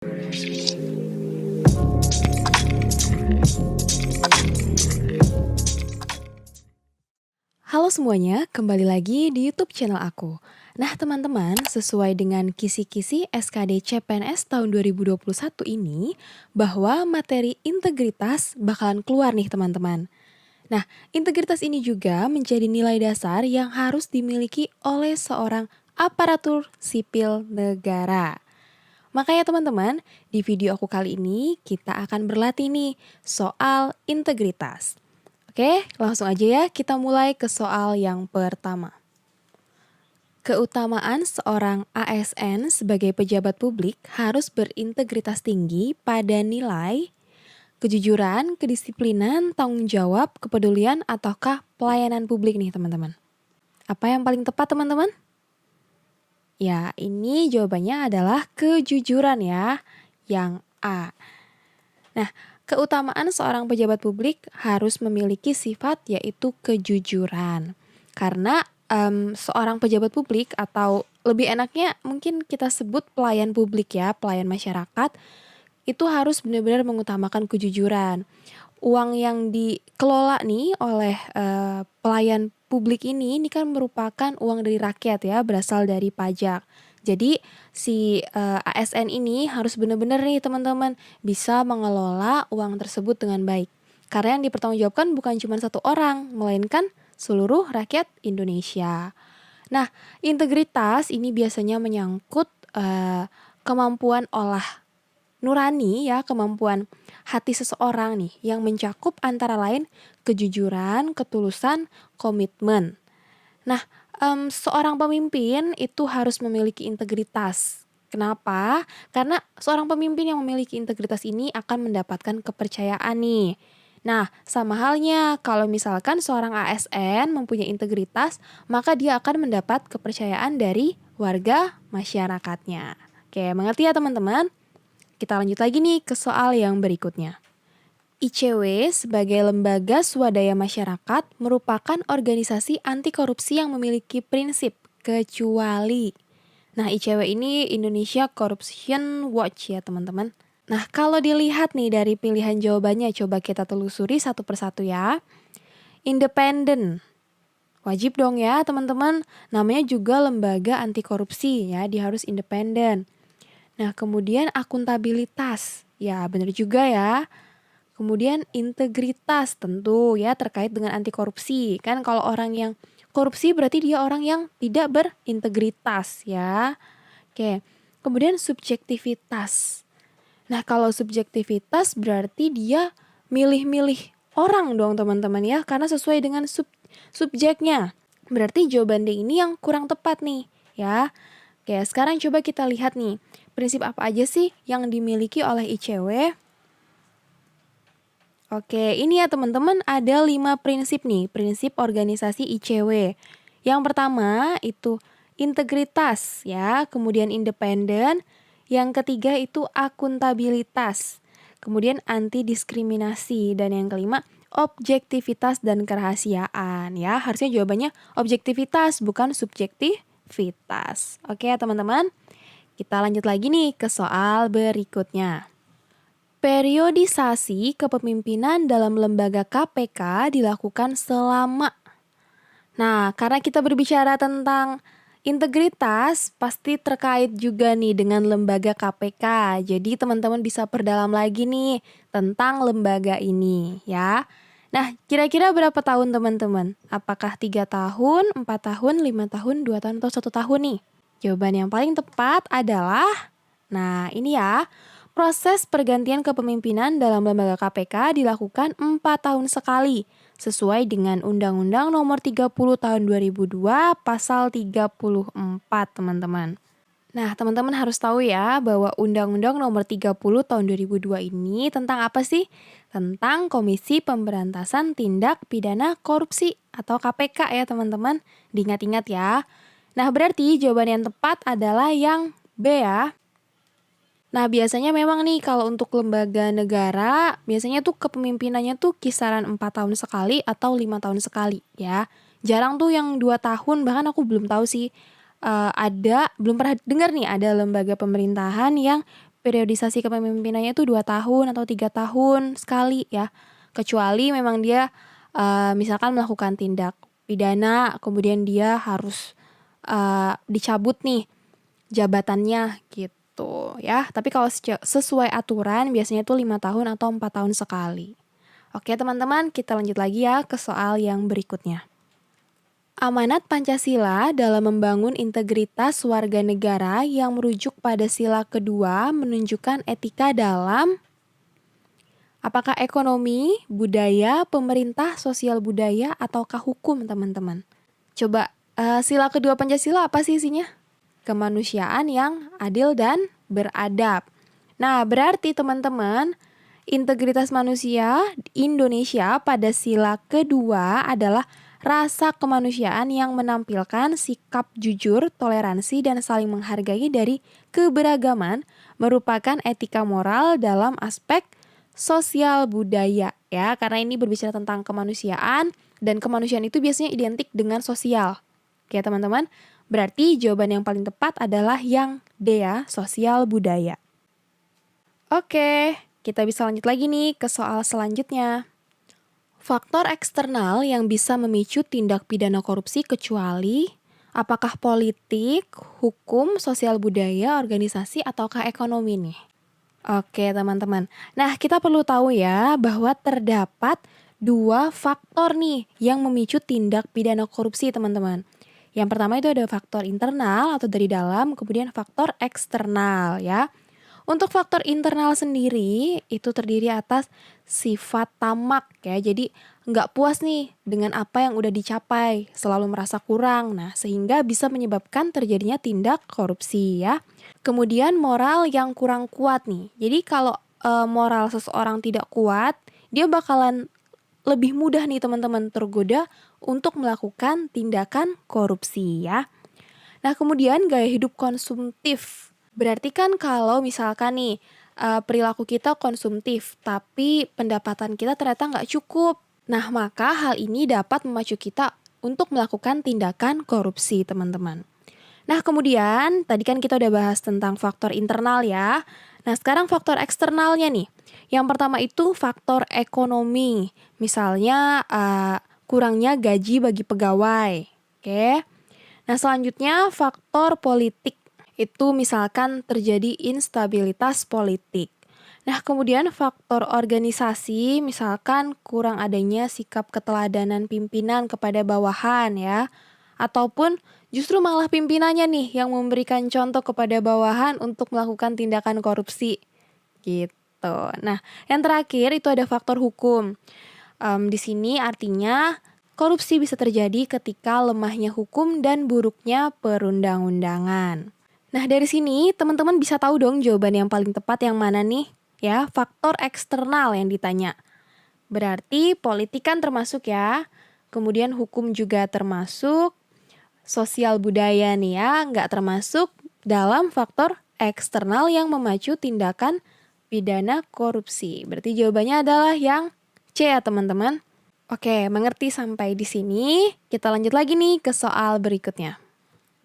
Halo semuanya, kembali lagi di YouTube channel aku. Nah, teman-teman, sesuai dengan kisi-kisi SKD CPNS tahun 2021 ini, bahwa materi integritas bakalan keluar nih, teman-teman. Nah, integritas ini juga menjadi nilai dasar yang harus dimiliki oleh seorang aparatur sipil negara. Makanya teman-teman, di video aku kali ini kita akan berlatih nih soal integritas. Oke, langsung aja ya kita mulai ke soal yang pertama. Keutamaan seorang ASN sebagai pejabat publik harus berintegritas tinggi pada nilai kejujuran, kedisiplinan, tanggung jawab, kepedulian, ataukah pelayanan publik nih teman-teman. Apa yang paling tepat teman-teman? Ya, ini jawabannya adalah kejujuran ya, yang A. Nah, keutamaan seorang pejabat publik harus memiliki sifat yaitu kejujuran. Karena seorang pejabat publik atau lebih enaknya mungkin kita sebut pelayan publik ya, pelayan masyarakat, itu harus benar-benar mengutamakan kejujuran. Uang yang dikelola nih oleh pelayan publik ini kan merupakan uang dari rakyat ya, berasal dari pajak. Jadi si ASN ini harus benar-benar nih teman-teman bisa mengelola uang tersebut dengan baik. Karena yang dipertanggungjawabkan bukan cuma satu orang, melainkan seluruh rakyat Indonesia. Nah, integritas ini biasanya menyangkut kemampuan olah nurani ya, kemampuan hati seseorang nih yang mencakup antara lain kejujuran, ketulusan, komitmen. Nah, seorang pemimpin itu harus memiliki integritas. Kenapa? Karena seorang pemimpin yang memiliki integritas ini akan mendapatkan kepercayaan nih. Nah, sama halnya kalau misalkan seorang ASN mempunyai integritas, maka dia akan mendapat kepercayaan dari warga masyarakatnya. Oke, mengerti ya teman-teman? Kita lanjut lagi nih ke soal yang berikutnya. ICW sebagai lembaga swadaya masyarakat merupakan organisasi anti korupsi yang memiliki prinsip kecuali. Nah, ICW ini Indonesia Corruption Watch ya teman-teman. Nah, kalau dilihat nih dari pilihan jawabannya, coba kita telusuri satu persatu ya. Independen. Wajib dong ya teman-teman, namanya juga lembaga anti korupsi ya, dia harus independen. Nah, kemudian akuntabilitas. Ya, benar juga ya. Kemudian integritas tentu ya terkait dengan anti korupsi. Kan kalau orang yang korupsi berarti dia orang yang tidak berintegritas ya. Oke. Kemudian subjektivitas. Nah, kalau subjektivitas berarti dia milih-milih orang dong teman-teman ya, karena sesuai dengan subjeknya. Berarti jawaban D ini yang kurang tepat nih ya. Oke, sekarang coba kita lihat nih, prinsip apa aja sih yang dimiliki oleh ICW? Oke, ini ya teman-teman ada 5 prinsip nih, prinsip organisasi ICW. Yang pertama itu integritas ya, kemudian independen, yang ketiga itu akuntabilitas, kemudian anti diskriminasi, dan yang kelima objektivitas dan kerahasiaan ya. Harusnya jawabannya objektivitas bukan subjektivitas. Oke ya teman-teman. Kita lanjut lagi nih ke soal berikutnya. Periodisasi kepemimpinan dalam lembaga KPK dilakukan selama. Nah, karena kita berbicara tentang integritas, pasti terkait juga nih dengan lembaga KPK. Jadi teman-teman bisa perdalam lagi nih tentang lembaga ini ya. Nah, kira-kira berapa tahun teman-teman? Apakah 3 tahun, 4 tahun, 5 tahun, 2 tahun, atau 1 tahun nih? Jawaban yang paling tepat adalah, nah ini ya, proses pergantian kepemimpinan dalam lembaga KPK dilakukan 4 tahun sekali, sesuai dengan Undang-Undang Nomor 30 Tahun 2002 Pasal 34, teman-teman. Nah, teman-teman harus tahu ya bahwa Undang-Undang Nomor 30 Tahun 2002 ini tentang apa sih? Tentang Komisi Pemberantasan Tindak Pidana Korupsi atau KPK ya teman-teman. Diingat-ingat ya. Nah, berarti jawaban yang tepat adalah yang B ya. Nah, biasanya memang nih kalau untuk lembaga negara, biasanya tuh kepemimpinannya tuh kisaran 4 tahun sekali atau 5 tahun sekali ya. Jarang tuh yang 2 tahun, bahkan aku belum tahu sih belum pernah dengar nih ada lembaga pemerintahan yang periodisasi kepemimpinannya itu 2 tahun atau 3 tahun sekali ya. Kecuali memang dia, misalkan melakukan tindak pidana, kemudian dia harus, dicabut nih jabatannya gitu ya. Tapi kalau sesuai aturan biasanya itu 5 tahun atau 4 tahun sekali. Oke teman-teman, kita lanjut lagi ya ke soal yang berikutnya. Amanat Pancasila dalam membangun integritas warga negara yang merujuk pada sila kedua menunjukkan etika dalam apakah ekonomi, budaya, pemerintah, sosial budaya, ataukah hukum teman-teman? Coba sila kedua Pancasila apa sih isinya? Kemanusiaan yang adil dan beradab. Nah, berarti teman-teman, integritas manusia Indonesia pada sila kedua adalah rasa kemanusiaan yang menampilkan sikap jujur, toleransi, dan saling menghargai dari keberagaman merupakan etika moral dalam aspek sosial budaya ya, karena ini berbicara tentang kemanusiaan dan kemanusiaan itu biasanya identik dengan sosial. Oke teman-teman, berarti jawaban yang paling tepat adalah yang D ya, sosial budaya. Oke, kita bisa lanjut lagi nih ke soal selanjutnya. Faktor eksternal yang bisa memicu tindak pidana korupsi kecuali apakah politik, hukum, sosial budaya, organisasi, ataukah ekonomi nih? Oke teman-teman, nah kita perlu tahu ya bahwa terdapat 2 faktor nih yang memicu tindak pidana korupsi teman-teman. Yang pertama itu ada faktor internal atau dari dalam, kemudian faktor eksternal ya. Untuk faktor internal sendiri itu terdiri atas sifat tamak ya. Jadi nggak puas nih dengan apa yang udah dicapai, selalu merasa kurang. Nah, sehingga bisa menyebabkan terjadinya tindak korupsi ya. Kemudian moral yang kurang kuat nih. Jadi kalau moral seseorang tidak kuat, dia bakalan lebih mudah nih teman-teman tergoda untuk melakukan tindakan korupsi ya. Nah, kemudian gaya hidup konsumtif. Berarti kan kalau misalkan nih perilaku kita konsumtif, tapi pendapatan kita ternyata nggak cukup. Nah, maka hal ini dapat memacu kita untuk melakukan tindakan korupsi, teman-teman. Nah, kemudian tadi kan kita udah bahas tentang faktor internal ya. Nah, sekarang faktor eksternalnya nih. Yang pertama itu faktor ekonomi. Misalnya kurangnya gaji bagi pegawai. Oke. Nah, selanjutnya faktor politik. Itu misalkan terjadi instabilitas politik. Nah, kemudian faktor organisasi, misalkan kurang adanya sikap keteladanan pimpinan kepada bawahan ya. Ataupun justru malah pimpinannya nih yang memberikan contoh kepada bawahan untuk melakukan tindakan korupsi. Gitu. Nah, yang terakhir itu ada faktor hukum. Di sini artinya korupsi bisa terjadi ketika lemahnya hukum dan buruknya perundang-undangan. Nah, dari sini teman-teman bisa tahu dong jawaban yang paling tepat yang mana nih? Ya, faktor eksternal yang ditanya. Berarti politik kan termasuk ya, kemudian hukum juga termasuk, sosial budaya nih ya, nggak termasuk dalam faktor eksternal yang memacu tindakan pidana korupsi. Berarti jawabannya adalah yang C ya teman-teman. Oke, mengerti sampai di sini, kita lanjut lagi nih ke soal berikutnya.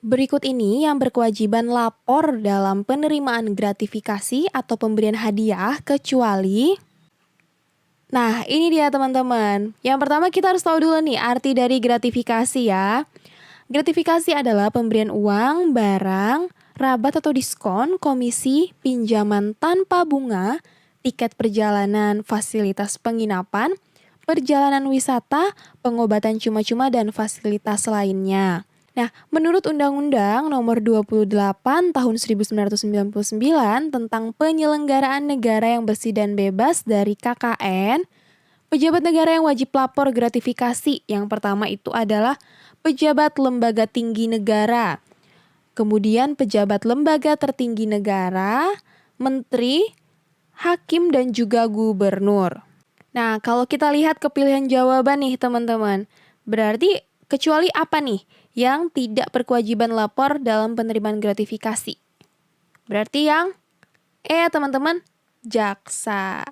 Berikut ini yang berkewajiban lapor dalam penerimaan gratifikasi atau pemberian hadiah kecuali. Nah, ini dia teman-teman. Yang pertama kita harus tahu dulu nih arti dari gratifikasi ya. Gratifikasi adalah pemberian uang, barang, rabat atau diskon, komisi, pinjaman tanpa bunga, tiket perjalanan, fasilitas penginapan, perjalanan wisata, pengobatan cuma-cuma, dan fasilitas lainnya. Nah, menurut Undang-Undang Nomor 28 Tahun 1999 tentang penyelenggaraan negara yang bersih dan bebas dari KKN, pejabat negara yang wajib lapor gratifikasi yang pertama itu adalah pejabat lembaga tinggi negara, kemudian pejabat lembaga tertinggi negara, menteri, hakim, dan juga gubernur. Nah, kalau kita lihat ke pilihan jawaban nih teman-teman, berarti kecuali apa nih yang tidak berkewajiban lapor dalam penerimaan gratifikasi? Berarti yang E ya teman-teman, jaksa.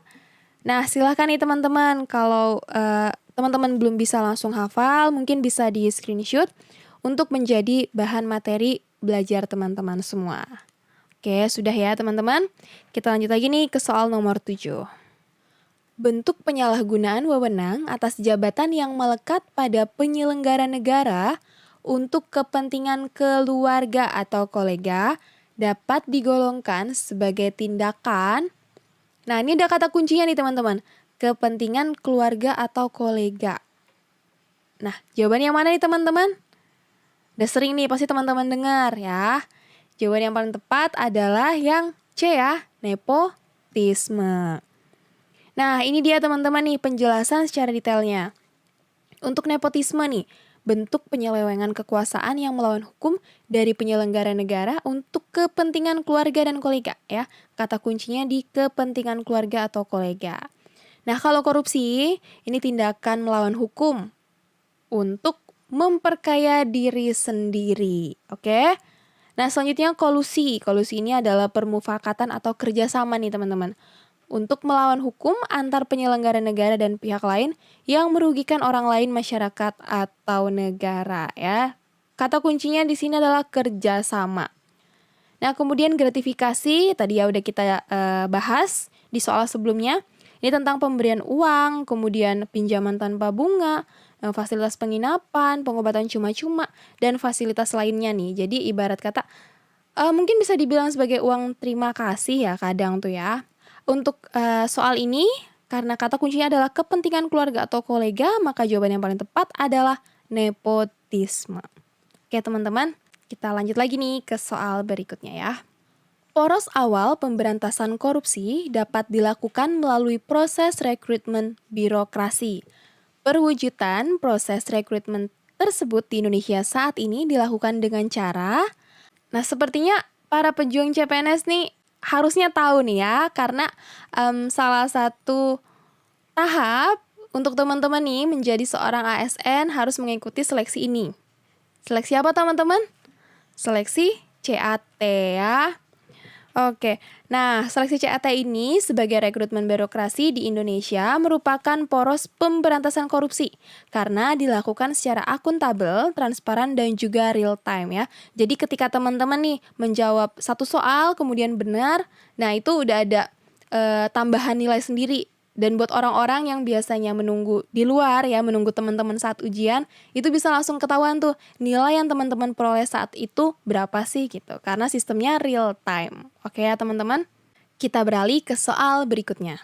Nah, silahkan nih teman-teman, kalau teman-teman belum bisa langsung hafal, mungkin bisa di screenshot untuk menjadi bahan materi belajar teman-teman semua. Oke, sudah ya teman-teman. Kita lanjut lagi nih ke soal nomor 7. Bentuk penyalahgunaan wewenang atas jabatan yang melekat pada penyelenggara negara untuk kepentingan keluarga atau kolega dapat digolongkan sebagai tindakan. Nah, ini ada kata kuncinya nih teman-teman. Kepentingan keluarga atau kolega. Nah, jawaban yang mana nih teman-teman? Udah sering nih pasti teman-teman dengar ya. Jawaban yang paling tepat adalah yang C ya, nepotisme. Nah, ini dia teman-teman nih penjelasan secara detailnya. Untuk nepotisme nih, bentuk penyelewengan kekuasaan yang melawan hukum dari penyelenggara negara untuk kepentingan keluarga dan kolega ya. Kata kuncinya di kepentingan keluarga atau kolega. Nah, kalau korupsi, ini tindakan melawan hukum untuk memperkaya diri sendiri. Oke? Nah, selanjutnya kolusi. Kolusi ini adalah permufakatan atau kerjasama nih teman-teman. Untuk melawan hukum antar penyelenggara negara dan pihak lain yang merugikan orang lain, masyarakat, atau negara ya. Kata kuncinya di sini adalah kerjasama. Nah, kemudian gratifikasi, tadi ya udah kita bahas di soal sebelumnya. Ini tentang pemberian uang, kemudian pinjaman tanpa bunga, fasilitas penginapan, pengobatan cuma-cuma, dan fasilitas lainnya nih. Jadi ibarat kata, mungkin bisa dibilang sebagai uang terima kasih ya kadang tuh ya. Untuk soal ini, karena kata kuncinya adalah kepentingan keluarga atau kolega, maka jawaban yang paling tepat adalah nepotisme. Oke teman-teman, kita lanjut lagi nih ke soal berikutnya ya. Poros awal pemberantasan korupsi dapat dilakukan melalui proses rekrutmen birokrasi. Perwujudan proses rekrutmen tersebut di Indonesia saat ini dilakukan dengan cara, nah sepertinya para pejuang CPNS nih harusnya tahu nih ya, karena salah satu tahap untuk teman-teman nih menjadi seorang ASN harus mengikuti seleksi ini. Seleksi apa teman-teman? Seleksi CAT ya. Oke, nah seleksi CAT ini sebagai rekrutmen birokrasi di Indonesia merupakan poros pemberantasan korupsi karena dilakukan secara akuntabel, transparan, dan juga real time ya. Jadi ketika teman-teman nih menjawab satu soal kemudian benar, nah itu udah ada tambahan nilai sendiri. Dan buat orang-orang yang biasanya menunggu di luar ya, menunggu teman-teman saat ujian, itu bisa langsung ketahuan tuh nilai yang teman-teman peroleh saat itu berapa sih gitu. Karena sistemnya real time. Oke ya teman-teman? Kita beralih ke soal berikutnya.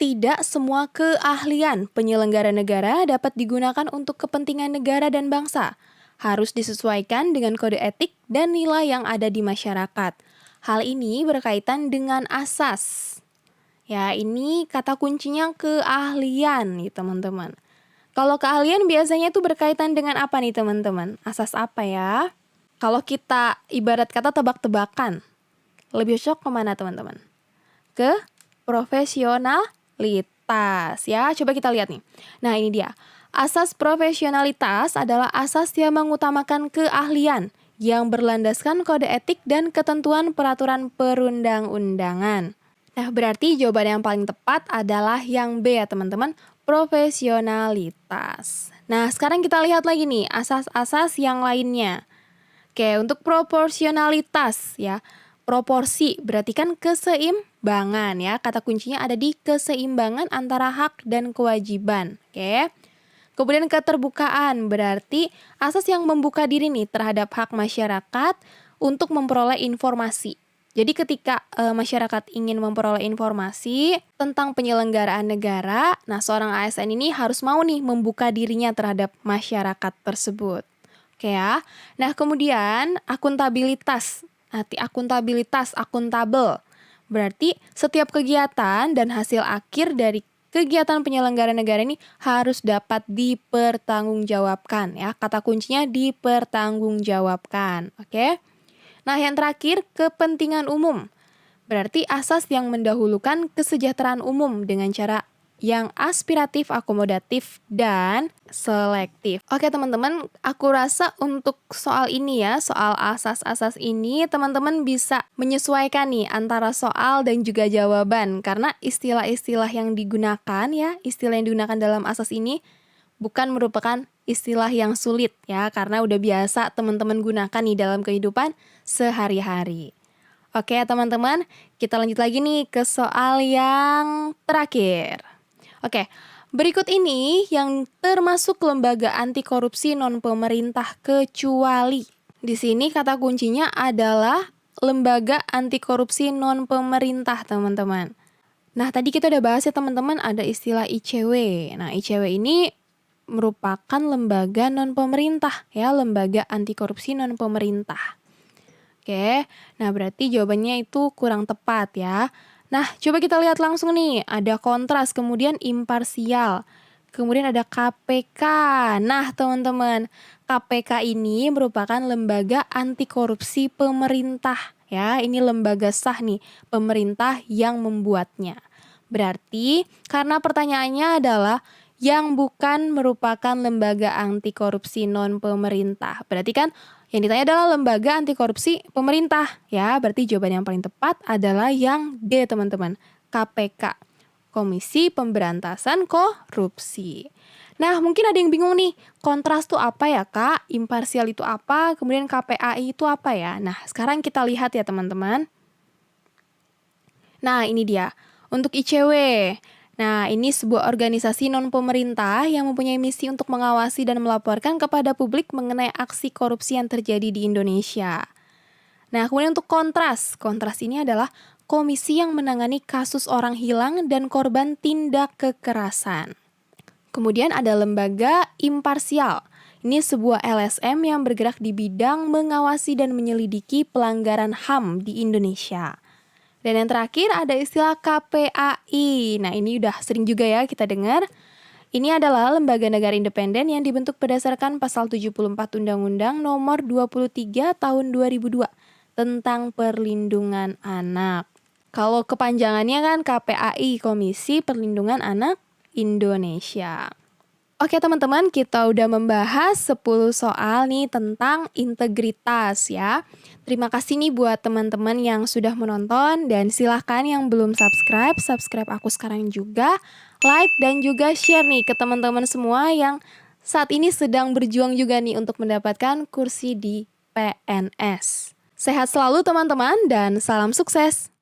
Tidak semua keahlian penyelenggara negara dapat digunakan untuk kepentingan negara dan bangsa. Harus disesuaikan dengan kode etik dan nilai yang ada di masyarakat. Hal ini berkaitan dengan asas. Ya, ini kata kuncinya keahlian nih teman-teman. Kalau keahlian biasanya itu berkaitan dengan apa nih teman-teman? Asas apa ya? Kalau kita ibarat kata tebak-tebakan, lebih cocok kemana teman-teman? Ke profesionalitas ya. Coba kita lihat nih. Nah ini dia. Asas profesionalitas adalah asas yang mengutamakan keahlian yang berlandaskan kode etik dan ketentuan peraturan perundang-undangan. Nah, berarti jawaban yang paling tepat adalah yang B ya teman-teman, profesionalitas. Nah, sekarang kita lihat lagi nih asas-asas yang lainnya. Oke, untuk proporsionalitas ya, proporsi berarti kan keseimbangan ya. Kata kuncinya ada di keseimbangan antara hak dan kewajiban. Oke. Kemudian keterbukaan berarti asas yang membuka diri nih terhadap hak masyarakat untuk memperoleh informasi. Jadi ketika masyarakat ingin memperoleh informasi tentang penyelenggaraan negara, nah seorang ASN ini harus mau nih membuka dirinya terhadap masyarakat tersebut. Oke ya. Nah kemudian akuntabilitas. Nanti akuntabilitas, akuntabel. Berarti setiap kegiatan dan hasil akhir dari kegiatan penyelenggara negara ini harus dapat dipertanggungjawabkan ya. Kata kuncinya dipertanggungjawabkan. Oke. Nah, yang terakhir, kepentingan umum. Berarti asas yang mendahulukan kesejahteraan umum dengan cara yang aspiratif, akomodatif, dan selektif. Oke teman-teman, aku rasa untuk soal ini ya, soal asas-asas ini, teman-teman bisa menyesuaikan nih antara soal dan juga jawaban. Karena istilah-istilah yang digunakan ya, istilah yang digunakan dalam asas ini bukan merupakan istilah yang sulit ya, karena udah biasa teman-teman gunakan nih dalam kehidupan sehari-hari. Oke teman-teman, kita lanjut lagi nih ke soal yang terakhir. Oke, berikut ini yang termasuk lembaga anti korupsi non pemerintah kecuali. Di sini kata kuncinya adalah lembaga anti korupsi non pemerintah, teman-teman. Nah, tadi kita udah bahas ya teman-teman, ada istilah ICW. Nah, ICW ini merupakan lembaga non pemerintah ya, lembaga anti korupsi non pemerintah. Oke, nah berarti jawabannya itu kurang tepat ya. Nah, coba kita lihat langsung nih, ada kontras, kemudian imparsial, kemudian ada KPK. Nah, teman-teman, KPK ini merupakan lembaga anti korupsi pemerintah ya. Ini lembaga sah nih, pemerintah yang membuatnya. Berarti karena pertanyaannya adalah yang bukan merupakan lembaga anti korupsi non pemerintah. Berarti kan yang ditanya adalah lembaga anti korupsi pemerintah ya. Berarti jawaban yang paling tepat adalah yang D, teman-teman. KPK. Komisi Pemberantasan Korupsi. Nah, mungkin ada yang bingung nih, kontras tuh apa ya, Kak? Imparsial itu apa? Kemudian KPAI itu apa ya? Nah, sekarang kita lihat ya, teman-teman. Nah, ini dia. Untuk ICW. Nah, ini sebuah organisasi non-pemerintah yang mempunyai misi untuk mengawasi dan melaporkan kepada publik mengenai aksi korupsi yang terjadi di Indonesia. Nah, kemudian untuk kontras. Kontras ini adalah komisi yang menangani kasus orang hilang dan korban tindak kekerasan. Kemudian ada lembaga imparsial. Ini sebuah LSM yang bergerak di bidang mengawasi dan menyelidiki pelanggaran HAM di Indonesia. Dan yang terakhir ada istilah KPAI. Nah, ini udah sering juga ya kita dengar. Ini adalah lembaga negara independen yang dibentuk berdasarkan pasal 74 Undang-Undang Nomor 23 Tahun 2002 tentang Perlindungan Anak. Kalau kepanjangannya kan KPAI, Komisi Perlindungan Anak Indonesia. Oke teman-teman, kita udah membahas 10 soal nih tentang integritas ya. Terima kasih nih buat teman-teman yang sudah menonton dan silahkan yang belum subscribe aku sekarang juga. Like dan juga share nih ke teman-teman semua yang saat ini sedang berjuang juga nih untuk mendapatkan kursi di PNS. Sehat selalu teman-teman dan salam sukses!